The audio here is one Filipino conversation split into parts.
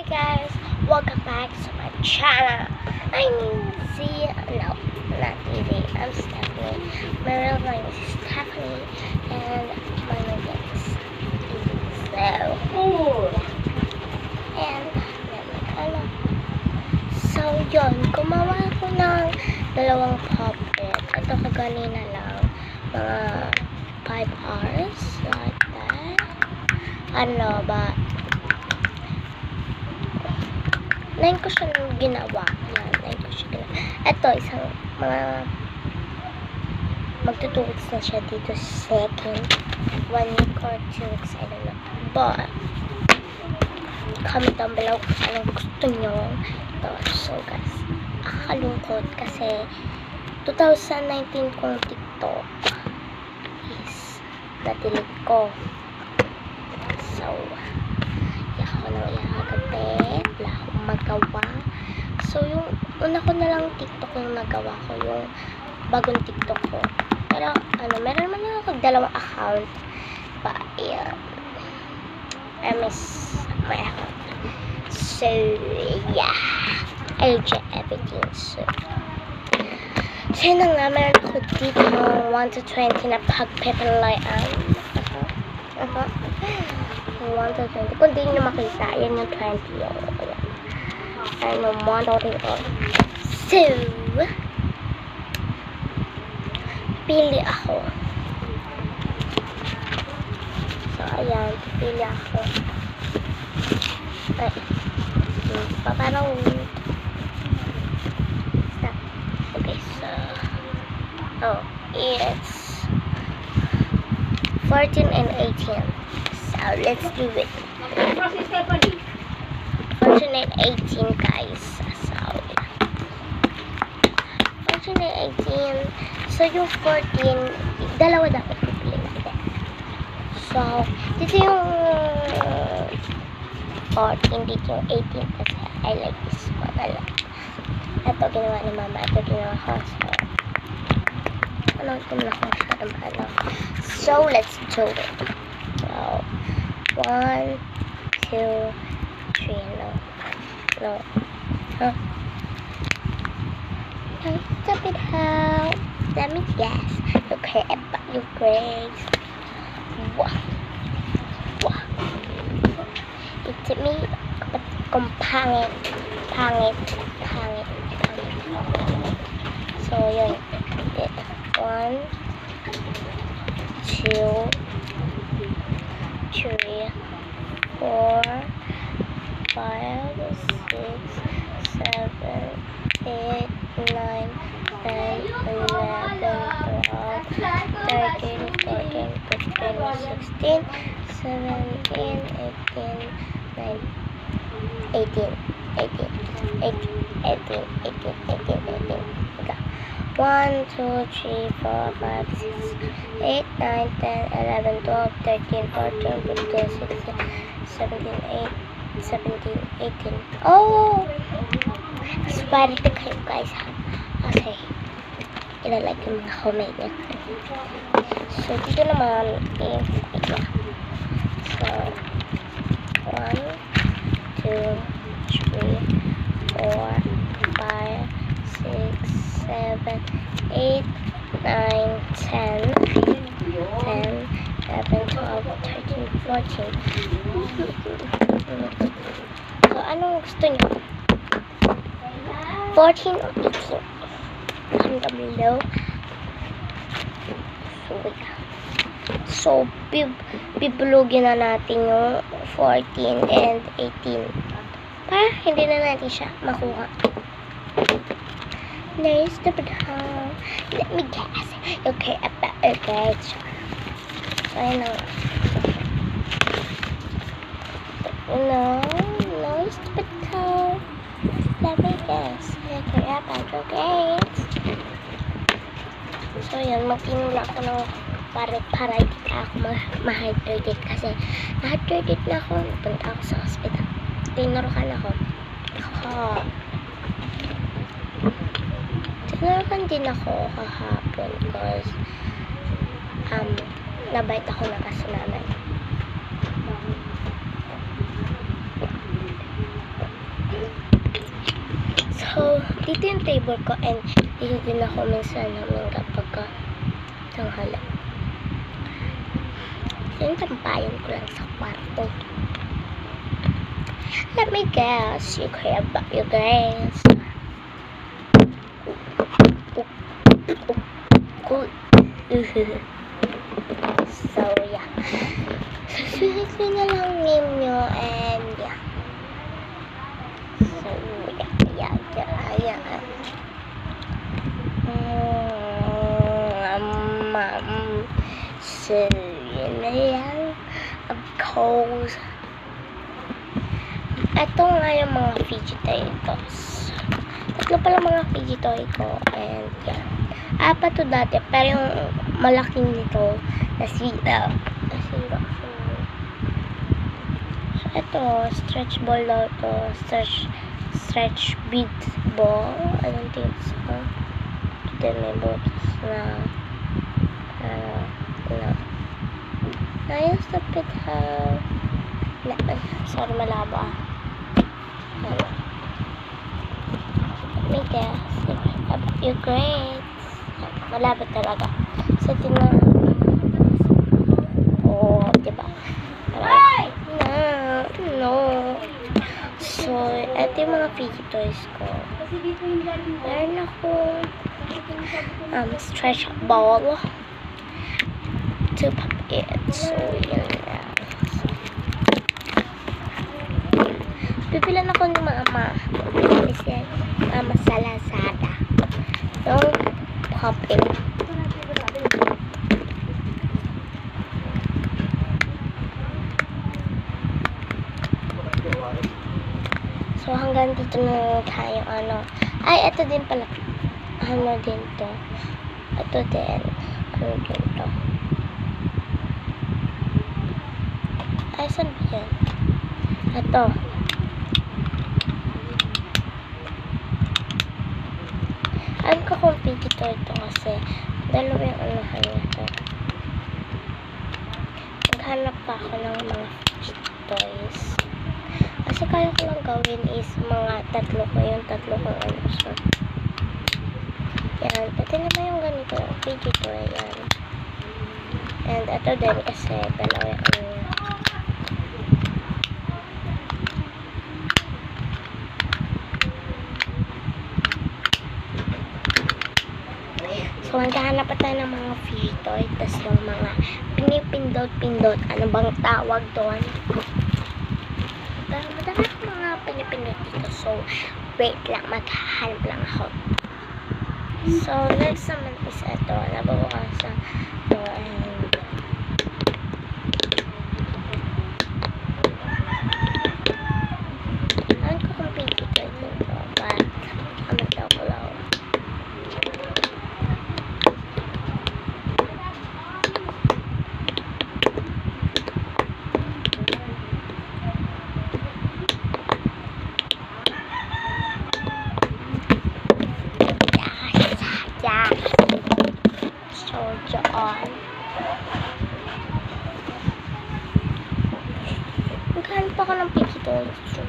guys, welcome back to my channel. I'm Izzy. No, not Izzy. I'm Stephanie. My real name is Stephanie, and my name is Izzy. So yun, gumawa ako ng dalawang puppet. Ito kaganina lang, mga 5 hours, like that. Ano ba? 9 ko siya ginawa. Ito, isang mga magto 2 weeks na siya dito sa second. 1 week or 2 weeks, I don't know. But, comment down below kung anong gusto nyo. Ito, so guys, nakakalungkot kasi 2019 kong TikTok is na-delete ko. So, iyak ako nang iyak kagabi. Wala akong magawa. So, yung una ko na lang TikTok yung nagawa ko, yung bagong TikTok ko. Pero, meron naman ako dalawang account. But, yeah, I miss my account. So, yeah, I'll check everything soon. So, yun na nga, meron ako dito 1 to 20 na pagpipalayan. 1 to 20. Kung di nyo makita, yan yung 20 yung ano, modeling ko. So, pili ako. So, ayan, pili ako. Ay, parang stop. Okay, so, oh, it's 14 and 18. So, let's do it. 14 and 18, guys. So, 14 and 18. So, yung 14, dalawa dapat pipili natin. So, dito yung 14, dito yung 18 kasi I like this one a lot. Ito ginawa ni mama, ito ginawa ko. So, So, let's do it. So, 1, 2, 3, no. Huh? Stop it out. Let me guess. You care about your grades. Wow. It's me. Kung pangit. So, yun. 1, 2, 3, 4, 5, 6, 7, 8, 9, 10, 11, 12, 13, 14, 15, 16, 17, 18. 1, 2, 3, 4, 5, 6, 8, 9, 10, 11, 12, 13, 14, 15, 16, 17, 18. Oh! Inspired na kayo, guys. Okay. Ilalike yung mga comment niya. So, dito naman, So, 1, 2, 3, 4, 5, 6, 7, 8, 9, 10, 11, 12, 13, 14. So, anong gusto nyo? 14 or 18? Comment down below. So, bibulugin na natin yung 14 and 18. Para hindi na natin siya makuha. Nice to down. Let me guess. Okay, about a grade. So, ayun na nga. Nice to down. Let me guess. Okay, about your grades. So, yun. Magtinula ako ng para hindi ka ako ma-hydrated kasi na-hydrated na ako. Napunta ako sa hospital. Tinurukan ako. Tinurukan din ako kahapon because nabait ako na kasi namin. So, dito yung table ko and dito din ako minsan namin kapag tanghala. Yung tampayan ko lang sa kwarto. Let me guess, you care about your grades. Good. So, yeah. Susunod ko na lang name nyo and yeah. So, yeah. So, yun na yan. Of course. Ito nga yung mga fidget toys. Tatlo pala mga fidget toy ko. And yeah. Apat to dati. Pero yung malaking nito, nasira. So, ito, stretch ball daw to. Stretch bead ball. I don't think so. Ito may butas na ayos na pit ha. Sorry, malaba. May guess. Your grades. Malaba talaga. So, tingnan. Oh, diba? No. So, ito yung mga fidget toys ko. Meron ako stretch ball. 2 puppets. So, yun na. Bibilan ako ni mama. Kasi mama sa Lazada. Yung puppet. So, hanggang dito na tayo, Ay, ito din pala. Din to. Ito din. Din to. Ay, saan ba yan? Ito. Alam ko kung fidget toy ito kasi dalawa yung anuhan nito. Naghanap pa ako ng mga fidget toys. Kasi kaya ko lang gawin is mga tatlo ko So, yan. Pati naman yung ganito. Fidget toy. Yan. And ito din kasi dalawa yung So, maghahanap pa tayo ng mga fidget toy. Tapos yung mga pinipindot-pindot. Ano bang tawag doon? Pero madami akong mga pinipindot dito. So, wait lang. Maghahanap lang ako. So, next naman is ito. Nababukasan ito. And alam ko kung fidget toy dito. But, ano daw ko lang. So, dyan. Maghanap ako ng fidget toy. So,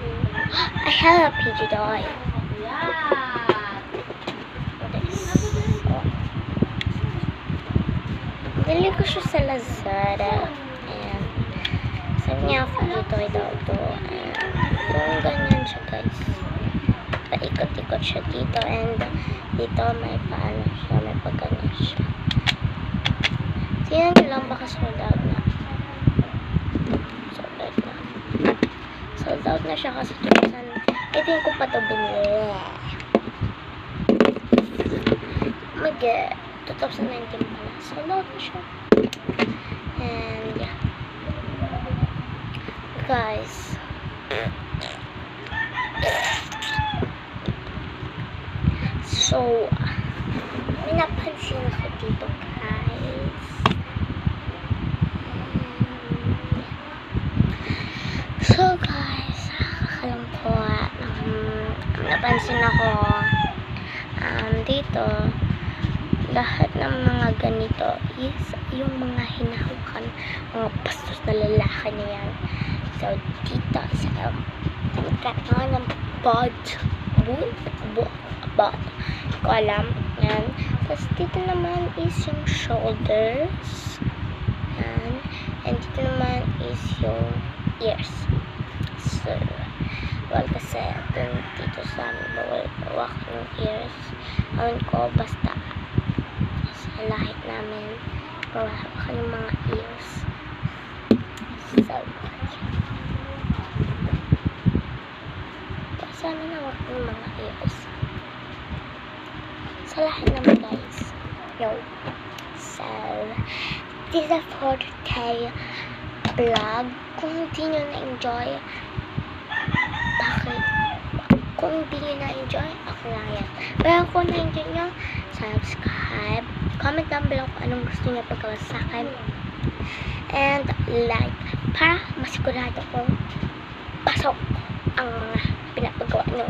I have a fidget toy. Dili ko siya sa Lazada. Ayan. Sabi niya, fidget toy daw to. Ayan. Yung ganyan siya, guys. Paikot-ikot siya dito. And dito may paano siya. May pagganyan siya. Tingnan nyo lang, baka sold out na. Sold out na siya kasi 2018 ko pa ito binili. Mag 2019 pala. Sold out na siya. And yeah. Guys. So, may napansin ako dito, guys. So, guys, nakakalampot. Napansin ako dito, lahat ng mga ganito is yung mga hinahawakan, mga bastos na lalaki na yan. So, dito sa tingkat ng bot. Hindi ko alam. Yan. Tapos dito naman is yung shoulders. Yan. And dito naman is yung ears. So, well, kasi dito sa amin, bawal hawak yung ears. Awan ko, basta sa lahat namin, bawal hawak yung mga ears. So, sana hawak yung mga ears. Sa lahat naman, guys. Yo. So, this is a for today vlog. Kung hindi nyo na-enjoy, bakit? Kung hindi nyo na-enjoy, ako lang yan. Pero kung na-enjoy nyo, subscribe. Comment down below kung anong gusto nyo paggawa sa akin. And like, para masigurado kong pasok ang pinapagawa nyo.